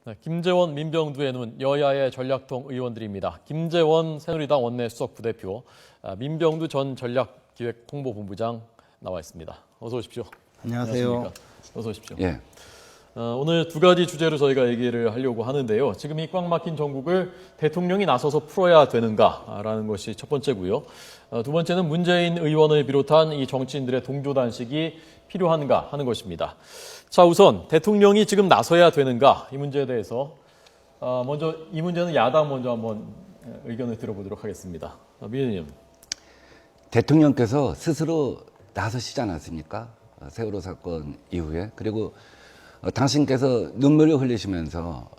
네, 김재원, 민병두의 눈, 여야의 전략통 의원들입니다. 김재원 새누리당 원내 수석 부대표, 민병두 전 전략기획홍보본부장 나와 있습니다. 어서 오십시오. 안녕하세요. 안녕하십니까? 어서 오십시오. 예. 오늘 두 가지 주제로 저희가 얘기를 하려고 하는데요. 지금 이 꽉 막힌 전국을 대통령이 나서서 풀어야 되는가라는 것이 첫 번째고요. 두 번째는 문재인 의원을 비롯한 이 정치인들의 동조단식이 필요한가 하는 것입니다. 자, 우선 대통령이 지금 나서야 되는가 이 문제에 대해서 먼저 이 문제는 야당 먼저 한번 의견을 들어보도록 하겠습니다. 민 의원님. 대통령께서 스스로 나서시지 않았습니까? 세월호 사건 이후에. 그리고 당신께서 눈물을 흘리시면서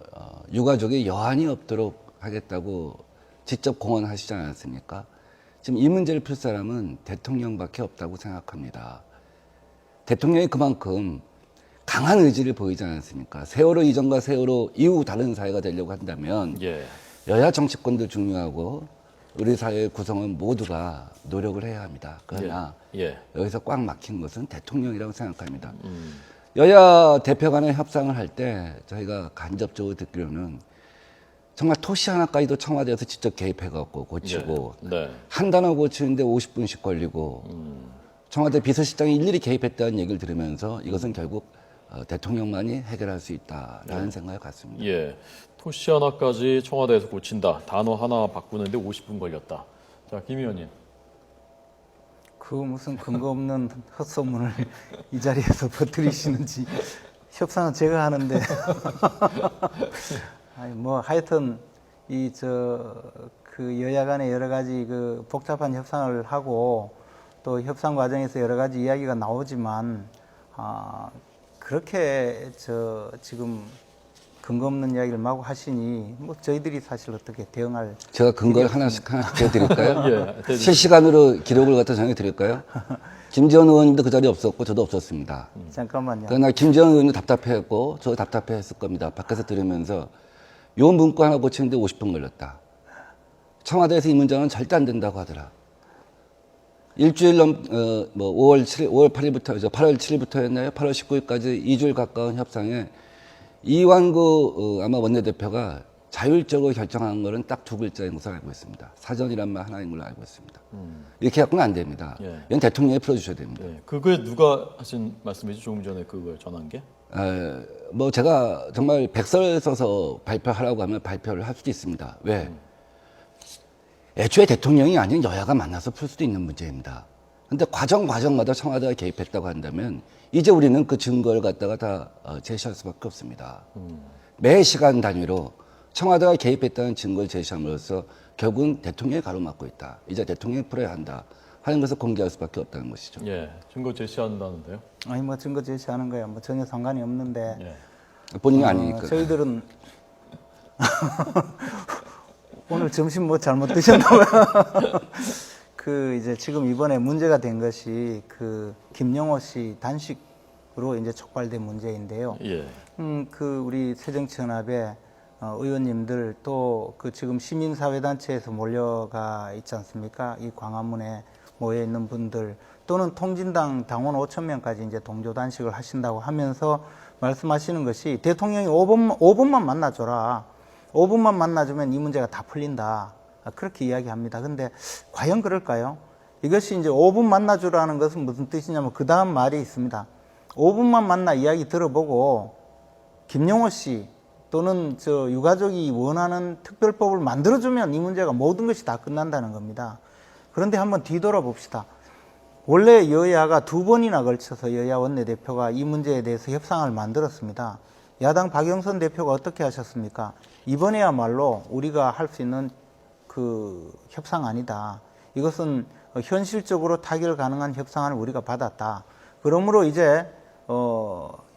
유가족이 여한이 없도록 하겠다고 직접 공언하시지 않았습니까? 지금 이 문제를 풀 사람은 대통령밖에 없다고 생각합니다. 대통령이 그만큼 강한 의지를 보이지 않았습니까? 세월호 이전과 세월호 이후 다른 사회가 되려고 한다면 여야 정치권도 중요하고 우리 사회의 구성원 모두가 노력을 해야 합니다. 그러나 여기서 꽉 막힌 것은 대통령이라고 생각합니다. 여야 대표 간의 협상을 할 때 저희가 간접적으로 듣기로는 정말 토시 하나까지도 청와대에서 직접 개입해갖고 고치고 한 단어 고치는데 50분씩 걸리고 청와대 비서실장이 일일이 개입했다는 얘기를 들으면서 이것은 결국 대통령만이 해결할 수 있다라는 생각을 갖습니다. 토시 하나까지 청와대에서 고친다. 단어 하나 바꾸는데 50분 걸렸다. 자, 김 의원님. 그 무슨 근거 없는 헛소문을 이 자리에서 퍼뜨리시는지. 협상은 제가 하는데. 아니, 뭐 하여튼 그 여야 간에 여러 가지 그 복잡한 협상을 하고 또 협상 과정에서 여러 가지 이야기가 나오지만 그렇게 지금 근거 없는 이야기를 마구 하시니 뭐 저희들이 사실 어떻게 대응할. 제가 근거를 하나씩 해드릴까요? 실시간으로 기록을 갖다 정해드릴까요? 김재원 의원님도 그 자리에 없었고 저도 없었습니다. 잠깐만요. 그러나 김재원 의원도 답답해했고 저도 답답해했을 겁니다. 밖에서 들으면서 요 문구 하나 고치는데 50분 걸렸다. 청와대에서 이 문장은 절대 안 된다고 하더라. 일주일 5월 8일부터, 8월 7일부터였나요? 8월 19일까지 2주일 가까운 협상에 이완구 아마 원내대표가 자율적으로 결정한 거는 딱 두 글자인 것을 알고 있습니다. 사전이란 말 하나인 걸로 알고 있습니다. 이렇게 갖고는 안 됩니다. 이건 대통령이 풀어주셔야 됩니다. 그게 누가 하신 말씀이죠? 조금 전에 그걸 전한 게? 뭐 제가 정말 백서를 써서 발표하라고 하면 발표를 할 수도 있습니다. 왜? 애초에 대통령이 아닌 여야가 만나서 풀 수도 있는 문제입니다. 근데 과정마다 청와대가 개입했다고 한다면 이제 우리는 그 증거를 갖다가 다 제시할 수밖에 없습니다. 매 시간 단위로 청와대가 개입했다는 증거를 제시함으로써 결국은 대통령이 가로막고 있다. 이제 대통령이 풀어야 한다 하는 것을 공개할 수밖에 없다는 것이죠. 증거 제시한다는데요? 아니 뭐 증거 제시하는 거야 뭐 전혀 상관이 없는데 본인이 아니니까. 저희들은 오늘 점심 뭐 잘못 드셨나봐요. 이제 지금 이번에 문제가 된 것이 김영호 씨 단식으로 이제 촉발된 문제인데요. 우리 새정치연합의 의원님들 또 지금 시민사회단체에서 몰려가 있지 않습니까? 이 광화문에 모여 있는 분들 또는 통진당 당원 5,000명까지 이제 동조단식을 하신다고 하면서 말씀하시는 것이 대통령이 5분만 만나줘라. 5분만 만나주면 이 문제가 다 풀린다. 그렇게 이야기합니다. 근데 과연 그럴까요? 이것이 이제 5분 만나주라는 것은 무슨 뜻이냐면 그 다음 말이 있습니다. 5분만 만나 이야기 들어보고 김영호 씨 또는 유가족이 원하는 특별법을 만들어주면 이 문제가 모든 것이 다 끝난다는 겁니다. 그런데 한번 뒤돌아봅시다. 원래 여야가 2번이나 걸쳐서 여야 원내대표가 이 문제에 대해서 협상을 만들었습니다. 야당 박영선 대표가 어떻게 하셨습니까? 이번에야말로 우리가 할 수 있는 협상 아니다. 이것은 현실적으로 타결 가능한 협상안을 우리가 받았다. 그러므로 이제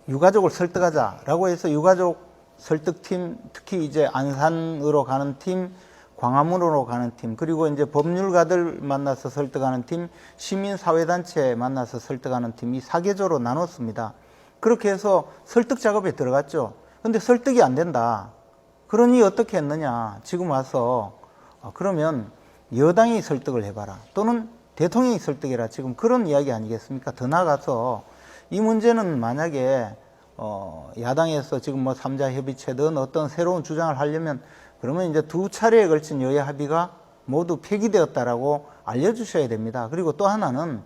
유가족을 설득하자라고 해서 유가족 설득팀, 특히 이제 안산으로 가는 팀, 광화문으로 가는 팀, 그리고 이제 법률가들 만나서 설득하는 팀, 시민사회단체 만나서 설득하는 팀, 이 4계조로 나눴습니다. 그렇게 해서 설득 작업에 들어갔죠. 근데 설득이 안 된다. 그러니 어떻게 했느냐. 지금 와서 그러면 여당이 설득을 해봐라. 또는 대통령이 설득해라. 지금 그런 이야기 아니겠습니까? 더 나아가서 이 문제는 만약에 야당에서 지금 뭐 3자 협의체든 어떤 새로운 주장을 하려면 그러면 이제 두 차례에 걸친 여야 합의가 모두 폐기되었다라고 알려주셔야 됩니다. 그리고 또 하나는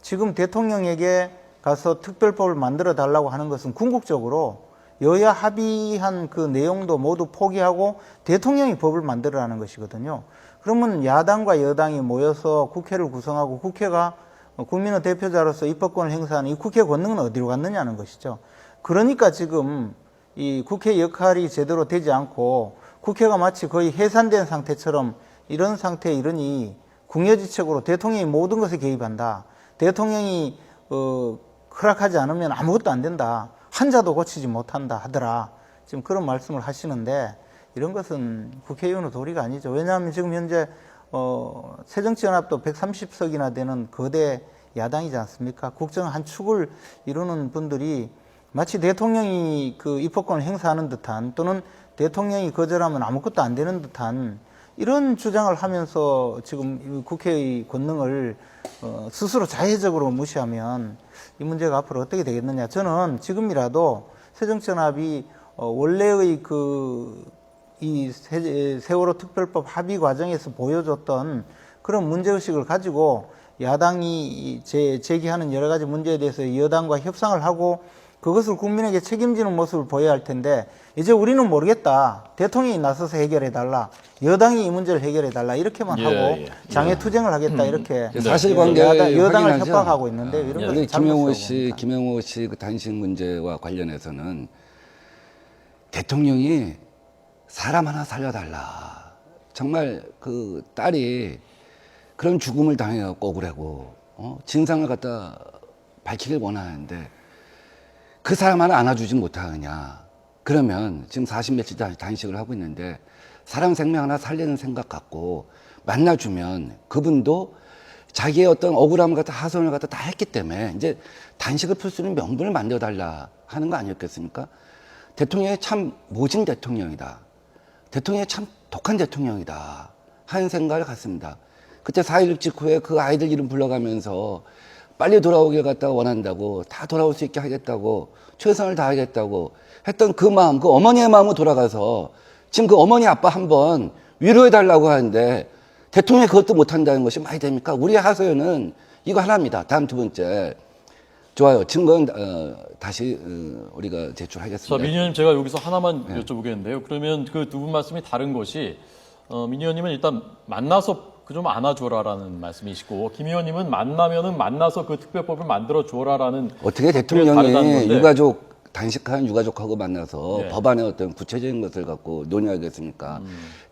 지금 대통령에게 가서 특별법을 만들어 달라고 하는 것은 궁극적으로 여야 합의한 그 내용도 모두 포기하고 대통령이 법을 만들어라는 것이거든요. 그러면 야당과 여당이 모여서 국회를 구성하고 국회가 국민의 대표자로서 입법권을 행사하는 이 국회 권능은 어디로 갔느냐는 것이죠. 그러니까 지금 이 국회 역할이 제대로 되지 않고 국회가 마치 거의 해산된 상태처럼 이런 상태에 이르니 궁여지책으로 대통령이 모든 것에 개입한다. 대통령이 허락하지 않으면 아무것도 안 된다. 한자도 고치지 못한다 하더라. 지금 그런 말씀을 하시는데 이런 것은 국회의원의 도리가 아니죠. 왜냐하면 지금 현재 새정치연합도 130석이나 되는 거대 야당이지 않습니까? 국정 한 축을 이루는 분들이 마치 대통령이 그 입법권을 행사하는 듯한 또는 대통령이 거절하면 아무것도 안 되는 듯한 이런 주장을 하면서 지금 국회의 권능을 스스로 자해적으로 무시하면 이 문제가 앞으로 어떻게 되겠느냐. 저는 지금이라도 새정치연합이 원래의 이 세월호 특별법 합의 과정에서 보여줬던 그런 문제의식을 가지고 야당이 제기하는 여러 가지 문제에 대해서 여당과 협상을 하고 그것을 국민에게 책임지는 모습을 보여야 할 텐데 이제 우리는 모르겠다. 대통령이 나서서 해결해달라. 여당이 이 문제를 해결해달라. 이렇게만 하고 장애투쟁을 하겠다. 이렇게 사실관계 여당을 협박하고 있는데 이런 것은 김영호 씨 그 단식 문제와 관련해서는 대통령이 사람 하나 살려달라. 정말 그 딸이 그런 죽음을 당해갖고 억울하고 진상을 갖다 밝히길 원하는데 그 사람 하나 안아주지 못하느냐. 그러면 지금 40며칠 단식을 하고 있는데 사람 생명 하나 살리는 생각 갖고 만나주면 그분도 자기의 어떤 억울함을 갖다 하소연을 갖다 다 했기 때문에 이제 단식을 풀 수 있는 명분을 만들어달라 하는 거 아니었겠습니까? 대통령이 참 모진 대통령이다. 대통령이 참 독한 대통령이다 하는 생각을 갖습니다. 그때 4.16 직후에 그 아이들 이름 불러가면서 빨리 돌아오길 갖다가 원한다고 다 돌아올 수 있게 하겠다고 최선을 다하겠다고 했던 그 마음, 그 어머니의 마음으로 돌아가서 지금 그 어머니 아빠 한번 위로해달라고 하는데 대통령이 그것도 못한다는 것이 말이 됩니까? 우리의 하소연은 이거 하나입니다. 다음 두 번째. 좋아요. 증거는 다시 우리가 제출하겠습니다. 자, 민 의원님 제가 여기서 하나만 여쭤보겠는데요. 그러면 그 두 분 말씀이 다른 것이 민 의원님은 일단 만나서 그 좀 안아줘라라는 말씀이시고 김 의원님은 만나면은 만나서 그 특별법을 만들어 줘라라는 어떻게 대통령이 유가족 단식한 유가족하고 만나서 법안의 어떤 구체적인 것을 갖고 논의하겠습니까?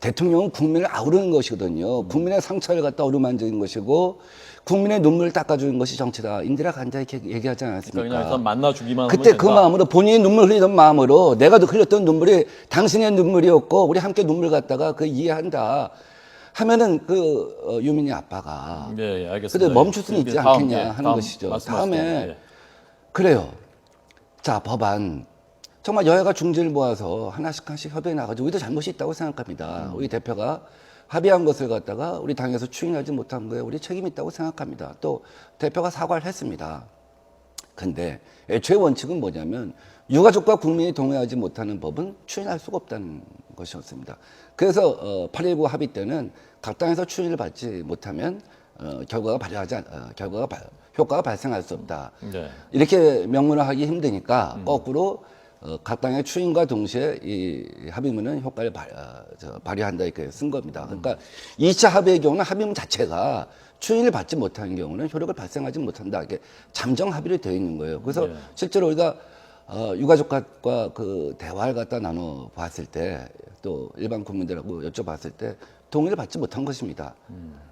대통령은 국민을 아우르는 것이거든요. 국민의 상처를 갖다 어루만지는 것이고 국민의 눈물을 닦아주는 것이 정치다. 인디라 간다 이렇게 얘기하지 않았습니까? 그러니까 그냥 일단 만나주기만 그때 하면 그 된다. 마음으로 본인이 눈물 흘리던 마음으로 내가 흘렸던 눈물이 당신의 눈물이었고 우리 함께 눈물 갖다가 그 이해한다. 하면은 그 유민이 아빠가 알겠습니다. 그래 멈출 수는 있지 않겠냐 하는 다음 것이죠. 다음에 그래요. 자, 법안 정말 여야가 중지를 모아서 하나씩 협의해 나가지고 우리도 잘못이 있다고 생각합니다. 우리 대표가 합의한 것을 갖다가 우리 당에서 추인하지 못한 거에 우리 책임이 있다고 생각합니다. 또 대표가 사과를 했습니다. 근데 애초에 원칙은 뭐냐면 유가족과 국민이 동의하지 못하는 법은 추인할 수가 없다는 것이었습니다. 그래서 8.19 합의 때는 각 당에서 추인을 받지 못하면 효과가 발생할 수 없다. 이렇게 명문을 하기 힘드니까 거꾸로 각 당의 추인과 동시에 이 합의문은 효과를 발휘한다 이렇게 쓴 겁니다. 그러니까 2차 합의의 경우는 합의문 자체가 추인을 받지 못하는 경우는 효력을 발생하지 못한다. 이렇게 잠정 합의로 되어 있는 거예요. 그래서 실제로 우리가 유가족과 그 대화를 갖다 나눠 봤을 때 또 일반 국민들하고 여쭤봤을 때 동의를 받지 못한 것입니다.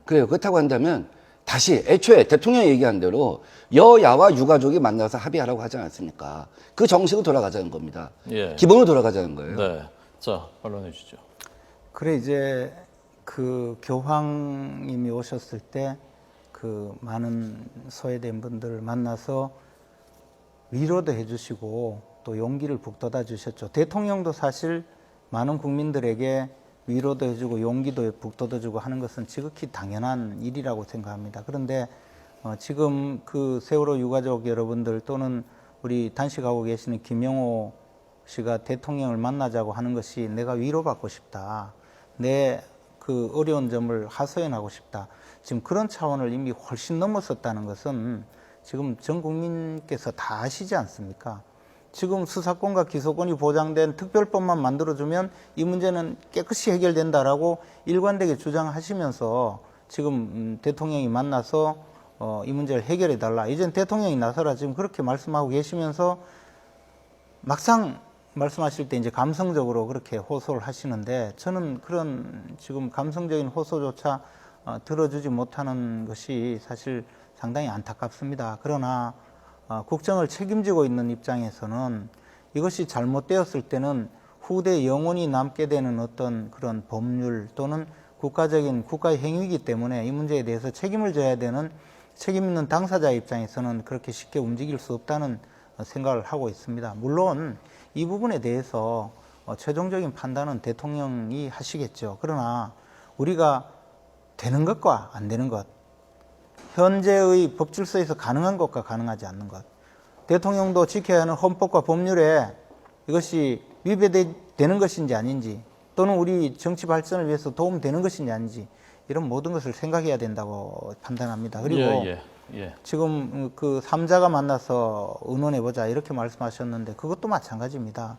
그래요. 그렇다고 한다면 다시 애초에 대통령이 얘기한 대로 여야와 유가족이 만나서 합의하라고 하지 않았습니까? 그 정식으로 돌아가자는 겁니다. 기본으로 돌아가자는 거예요. 네. 자, 반론해 주시죠. 그래 이제 그 교황님이 오셨을 때 그 많은 소외된 분들을 만나서 위로도 해주시고 또 용기를 북돋아 주셨죠. 대통령도 사실 많은 국민들에게 위로도 해주고 용기도 북돋아주고 하는 것은 지극히 당연한 일이라고 생각합니다. 그런데 지금 그 세월호 유가족 여러분들 또는 우리 단식하고 계시는 김영호 씨가 대통령을 만나자고 하는 것이 내가 위로받고 싶다. 내 그 어려운 점을 하소연하고 싶다. 지금 그런 차원을 이미 훨씬 넘었었다는 것은 지금 전 국민께서 다 아시지 않습니까? 지금 수사권과 기소권이 보장된 특별법만 만들어주면 이 문제는 깨끗이 해결된다라고 일관되게 주장하시면서 지금 대통령이 만나서 이 문제를 해결해달라. 이젠 대통령이 나서라 지금 그렇게 말씀하고 계시면서 막상 말씀하실 때 이제 감성적으로 그렇게 호소를 하시는데 저는 그런 지금 감성적인 호소조차 들어주지 못하는 것이 사실 상당히 안타깝습니다. 그러나 국정을 책임지고 있는 입장에서는 이것이 잘못되었을 때는 후대에 영원히 남게 되는 어떤 그런 법률 또는 국가의 행위이기 때문에 이 문제에 대해서 책임을 져야 되는 책임 있는 당사자의 입장에서는 그렇게 쉽게 움직일 수 없다는 생각을 하고 있습니다. 물론 이 부분에 대해서 최종적인 판단은 대통령이 하시겠죠. 그러나 우리가 되는 것과 안 되는 것, 현재의 법질서에서 가능한 것과 가능하지 않는 것, 대통령도 지켜야 하는 헌법과 법률에 이것이 위배되는 것인지 아닌지 또는 우리 정치 발전을 위해서 도움되는 것인지 아닌지 이런 모든 것을 생각해야 된다고 판단합니다. 그리고 지금 그 3자가 만나서 의논해보자 이렇게 말씀하셨는데 그것도 마찬가지입니다.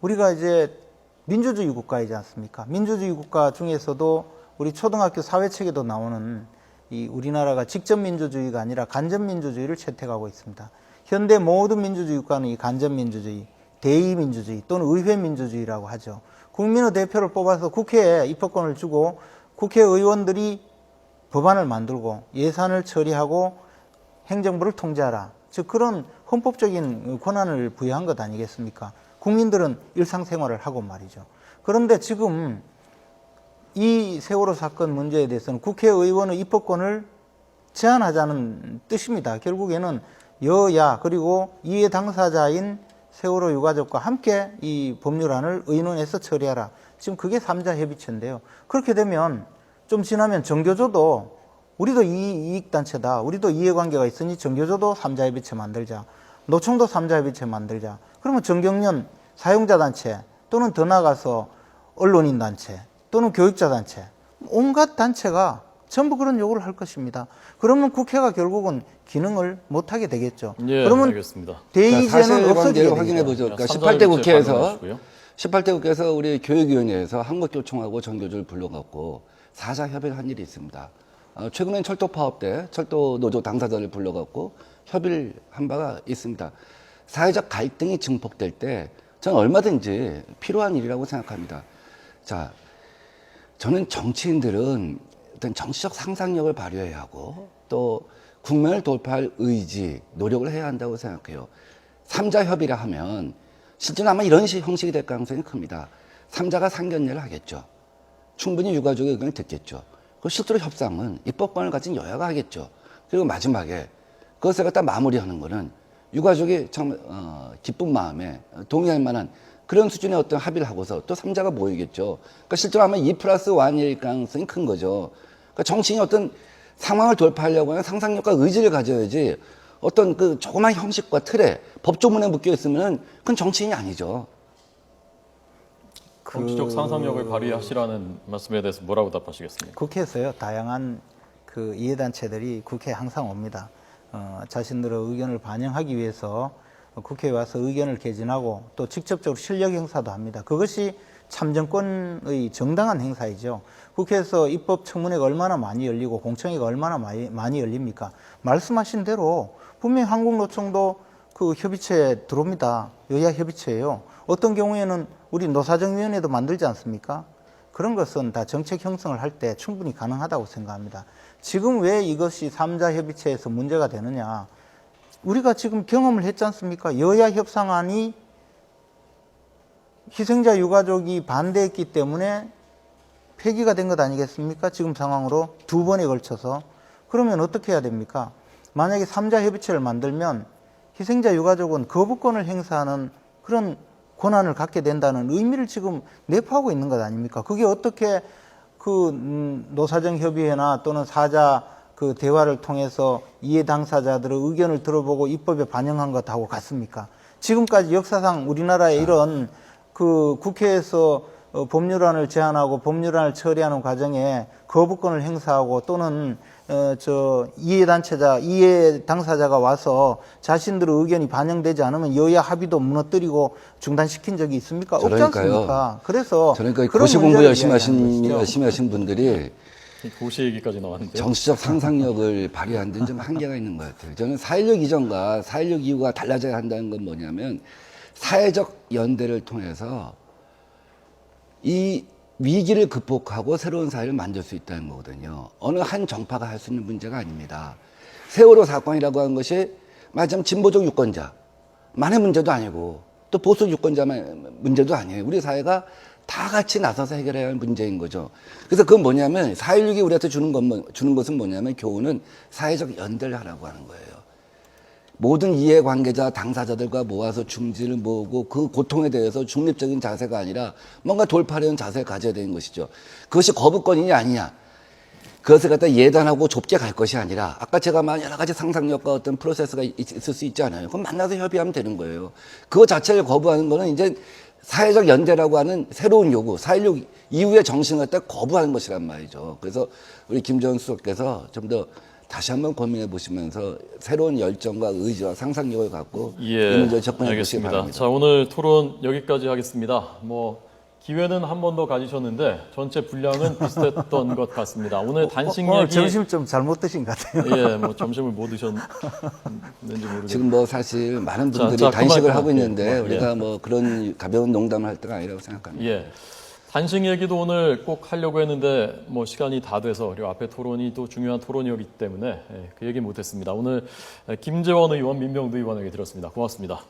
우리가 이제 민주주의 국가이지 않습니까? 민주주의 국가 중에서도 우리 초등학교 사회책에도 나오는 이 우리나라가 직접민주주의가 아니라 간접민주주의를 채택하고 있습니다. 현대 모든 민주주의 국가는 이 간접민주주의, 대의민주주의 또는 의회민주주의라고 하죠. 국민의 대표를 뽑아서 국회에 입법권을 주고 국회의원들이 법안을 만들고 예산을 처리하고 행정부를 통제하라. 즉 그런 헌법적인 권한을 부여한 것 아니겠습니까? 국민들은 일상생활을 하고 말이죠. 그런데 지금 이 세월호 사건 문제에 대해서는 국회의원의 입법권을 제한하자는 뜻입니다. 결국에는 여야 그리고 이해 당사자인 세월호 유가족과 함께 이 법률안을 의논해서 처리하라. 지금 그게 3자 협의체인데요. 그렇게 되면 좀 지나면 정교조도 우리도 이익단체다. 우리도 이해관계가 있으니 정교조도 3자 협의체 만들자. 노총도 3자 협의체 만들자. 그러면 정경련 사용자단체 또는 더 나아가서 언론인단체 또는 교육자단체 온갖 단체가 전부 그런 요구를 할 것입니다. 그러면 국회가 결국은 기능을 못하게 되겠죠. 예, 그러면 알겠습니다. 대의제는 없어지게 확인해 보죠. 그러니까 18대 국회에서 우리 교육위원회에서 한국교총하고 전교조를 불러갖고 4자 협의를 한 일이 있습니다. 최근엔 철도 파업 때 철도 노조 당사자를 불러갖고 협의를 한 바가 있습니다. 사회적 갈등이 증폭될 때 저는 얼마든지 필요한 일이라고 생각합니다. 자, 저는 정치인들은 어떤 정치적 상상력을 발휘해야 하고 또 국면을 돌파할 의지, 노력을 해야 한다고 생각해요. 3자 협의를 하면 실제로 아마 이런 형식이 될 가능성이 큽니다. 3자가 상견례를 하겠죠. 충분히 유가족의 의견을 듣겠죠. 그 실제로 협상은 입법권을 가진 여야가 하겠죠. 그리고 마지막에 그것을 갖다 마무리하는 거는 유가족이 참 기쁜 마음에 동의할 만한 그런 수준의 어떤 합의를 하고서 또 3자가 모이겠죠. 그러니까 실제로 아마 2+1일 가능성이 큰 거죠. 그러니까 정치인이 어떤 상황을 돌파하려고 하면 상상력과 의지를 가져야지 어떤 그 조그만 형식과 틀에 법조문에 묶여 있으면 그건 정치인이 아니죠. 정치적 상상력을 발휘하시라는 말씀에 대해서 뭐라고 답하시겠습니까? 국회에서요 다양한 그 이해단체들이 국회에 항상 옵니다. 자신들의 의견을 반영하기 위해서 국회에 와서 의견을 개진하고 또 직접적으로 실력 행사도 합니다. 그것이 참정권의 정당한 행사이죠. 국회에서 입법 청문회가 얼마나 많이 열리고 공청회가 얼마나 많이 열립니까? 말씀하신 대로 분명히 한국노총도 그 협의체에 들어옵니다. 여야 협의체예요. 어떤 경우에는 우리 노사정위원회도 만들지 않습니까? 그런 것은 다 정책 형성을 할 때 충분히 가능하다고 생각합니다. 지금 왜 이것이 3자 협의체에서 문제가 되느냐? 우리가 지금 경험을 했지 않습니까? 여야 협상안이 희생자 유가족이 반대했기 때문에 폐기가 된 것 아니겠습니까? 지금 상황으로 2번에 걸쳐서. 그러면 어떻게 해야 됩니까? 만약에 3자 협의체를 만들면 희생자 유가족은 거부권을 행사하는 그런 권한을 갖게 된다는 의미를 지금 내포하고 있는 것 아닙니까? 그게 어떻게 그 노사정협의회나 또는 4자 그 대화를 통해서 이해 당사자들의 의견을 들어보고 입법에 반영한 것하고 같습니까? 지금까지 역사상 우리나라의 이런 그 국회에서 법률안을 제안하고 법률안을 처리하는 과정에 거부권을 행사하고 또는 이해 당사자가 와서 자신들의 의견이 반영되지 않으면 여야 합의도 무너뜨리고 중단시킨 적이 있습니까? 없지 않습니까? 그래서 그러니까 그런 고시 공부 문제를 열심히 이야기하는 것이죠. 하신 분들이 고시 얘기까지 나왔는데요. 정치적 상상력을 발휘하는 데는 좀 한계가 있는 것 같아요. 저는 4.16 이전과 4.16 이후가 달라져야 한다는 건 뭐냐면 사회적 연대를 통해서 이 위기를 극복하고 새로운 사회를 만들 수 있다는 거거든요. 어느 한 정파가 할 수 있는 문제가 아닙니다. 세월호 사건이라고 하는 것이 말하자면 진보적 유권자만의 문제도 아니고 또 보수 유권자만의 문제도 아니에요. 우리 사회가 다 같이 나서서 해결해야 할 문제인 거죠. 그래서 그건 뭐냐면 4.16이 우리한테 주는 것은 뭐냐면 교훈은 사회적 연대를 하라고 하는 거예요. 모든 이해관계자 당사자들과 모아서 중지를 모으고 그 고통에 대해서 중립적인 자세가 아니라 뭔가 돌파하려는 자세를 가져야 되는 것이죠. 그것이 거부권이냐 아니냐. 그것을 갖다 예단하고 좁게 갈 것이 아니라 아까 제가 말한 여러 가지 상상력과 어떤 프로세스가 있을 수 있지 않아요. 그럼 만나서 협의하면 되는 거예요. 그거 자체를 거부하는 거는 이제 사회적 연대라고 하는 새로운 요구, 4.16 이후의 정신을 갖다 거부하는 것이란 말이죠. 그래서 우리 김정은 수석께서 좀 더 다시 한번 고민해 보시면서 새로운 열정과 의지와 상상력을 갖고 이 문제에 접근해 보시기 바랍니다. 자, 오늘 토론 여기까지 하겠습니다. 기회는 한 번 더 가지셨는데 전체 분량은 비슷했던 것 같습니다. 오늘 단식 얘기 점심 좀 잘못 드신 것 같아요. 예, 점심을 못 드셨는지 모르겠는데 지금 사실 많은 분들이 자, 단식을 그만, 하고 있는데 예. 우리가 그런 가벼운 농담을 할 때가 아니라고 생각합니다. 예. 단식 얘기도 오늘 꼭 하려고 했는데 시간이 다 돼서 그리고 앞에 토론이 또 중요한 토론이었기 때문에 그 얘기 못했습니다. 오늘 김재원 의원, 민병두 의원에게 들었습니다. 고맙습니다.